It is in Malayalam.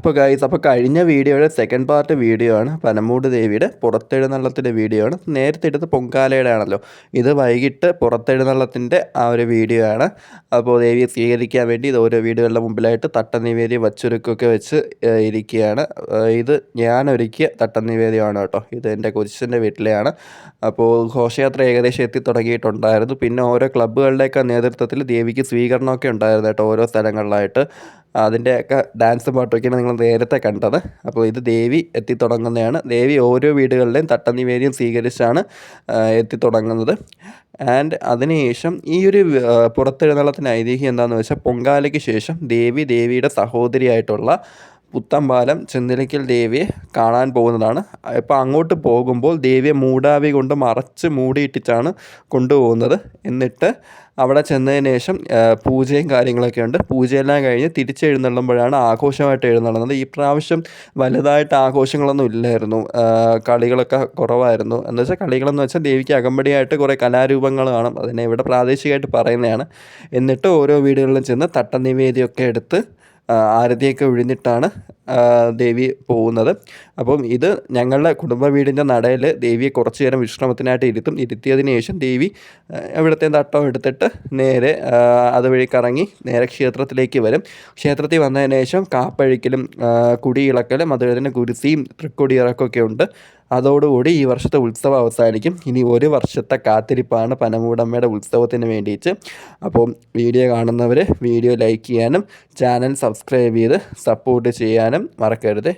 അപ്പോൾ ഗൈസ്, അപ്പോൾ കഴിഞ്ഞ വീഡിയോയുടെ സെക്കൻഡ് പാർട്ട് വീഡിയോ ആണ്. പനമൂട് ദേവിയുടെ പുറത്തെഴുന്നള്ളത്തിൻ്റെ വീഡിയോ ആണ്. നേരത്തെ എടുത്ത് പൊങ്കാലയുടെ ആണല്ലോ. ഇത് വൈകിട്ട് പുറത്തെഴുന്നള്ളത്തിൻ്റെ ആ ഒരു വീഡിയോ ആണ്. അപ്പോൾ ദേവിയെ സ്വീകരിക്കാൻ വേണ്ടി ഇത് ഓരോ വീടുകളുടെ മുമ്പിലായിട്ട് തട്ടനിവേദ്യം വച്ചൊരുക്കൊക്കെ വെച്ച് ഇരിക്കുകയാണ്. ഇത് ഞാൻ ഒരുക്കിയ തട്ടനിവേദ്യമാണ് കേട്ടോ. ഇത് എൻ്റെ കൊച്ചിൻ്റെ വീട്ടിലെയാണ്. അപ്പോൾ ഘോഷയാത്ര ഏകദേശം എത്തി തുടങ്ങിയിട്ടുണ്ടായിരുന്നു. പിന്നെ ഓരോ ക്ലബ്ബുകളുടെയൊക്കെ നേതൃത്വത്തിൽ ദേവിക്ക് സ്വീകരണമൊക്കെ ഉണ്ടായിരുന്നു കേട്ടോ, ഓരോ സ്ഥലങ്ങളിലായിട്ട്. അതിൻ്റെയൊക്കെ ഡാൻസും പാട്ടൊക്കെയാണ് നിങ്ങൾ നേരത്തെ കണ്ടത്. അപ്പോൾ ഇത് ദേവി എത്തിത്തുടങ്ങുന്നതാണ്. ദേവി ഓരോ വീടുകളിലെയും തട്ടനിവേദ്യം സ്വീകരിച്ചാണ് എത്തിത്തുടങ്ങുന്നത്. ആൻഡ് അതിനുശേഷം ഈ ഒരു പുറത്തെഴുന്നള്ളത്തിന് ഐതിഹ്യം എന്താണെന്ന് വെച്ചാൽ, പൊങ്കാലയ്ക്ക് ശേഷം ദേവിയുടെ സഹോദരിയായിട്ടുള്ള പുത്തമ്പാലം ചെന്നിലയ്ക്കൽ ദേവിയെ കാണാൻ പോകുന്നതാണ്. ഇപ്പോൾ അങ്ങോട്ട് പോകുമ്പോൾ ദേവിയെ മൂടാവി കൊണ്ട് മറച്ച് മൂടിയിട്ടിട്ടാണ് കൊണ്ടുപോകുന്നത്. എന്നിട്ട് അവിടെ ചെന്നതിന് ശേഷം പൂജയും കാര്യങ്ങളൊക്കെ ഉണ്ട്. പൂജയെല്ലാം കഴിഞ്ഞ് തിരിച്ചെഴുന്നള്ളുമ്പോഴാണ് ആഘോഷമായിട്ട് എഴുന്നള്ളുന്നത്. ഈ പ്രാവശ്യം വലുതായിട്ട് ആഘോഷങ്ങളൊന്നും ഇല്ലായിരുന്നു. കളികളൊക്കെ കുറവായിരുന്നു. എന്ന് വെച്ചാൽ കളികളെന്ന് വെച്ചാൽ ദേവിക്ക് അകമ്പടിയായിട്ട് കുറേ കലാരൂപങ്ങൾ കാണും. അതിനെ ഇവിടെ പ്രാദേശികമായിട്ട് പറയുന്നതാണ്. എന്നിട്ട് ഓരോ വീടുകളിലും ചെന്ന് തട്ടനിവേദ്യമൊക്കെ എടുത്ത് ആരതിയൊക്കെ ഒഴിഞ്ഞിട്ടാണ് ദേവി പോകുന്നത്. അപ്പം ഇത് ഞങ്ങളുടെ കുടുംബ വീടിൻ്റെ നടയിൽ ദേവിയെ കുറച്ച് നേരം വിശ്രമത്തിനായിട്ട് ഇരുത്തിയതിന് ശേഷം ദേവി ഇവിടുത്തെ തട്ടം എടുത്തിട്ട് നേരെ അതുവഴി കറങ്ങി നേരെ ക്ഷേത്രത്തിലേക്ക് വരും. ക്ഷേത്രത്തിൽ വന്നതിന് ശേഷം കാപ്പഴിക്കലും കുടിയിളക്കലും അതുപോലെ തന്നെ കുരിശിയും തൃക്കൊടിയിറക്കൊക്കെ ഉണ്ട്. അതോടുകൂടി ഈ വർഷത്തെ ഉത്സവം അവസാനിക്കും. ഇനി ഒരു വർഷത്തെ കാത്തിരിപ്പാണ് പനമൂടമ്മയുടെ ഉത്സവത്തിന് വേണ്ടിയിട്ട്. അപ്പോൾ വീഡിയോ കാണുന്നവർ വീഡിയോ ലൈക്ക് ചെയ്യാനും ചാനൽ സബ്സ്ക്രൈബ് ചെയ്ത് സപ്പോർട്ട് ചെയ്യാനും മറക്കരുത്.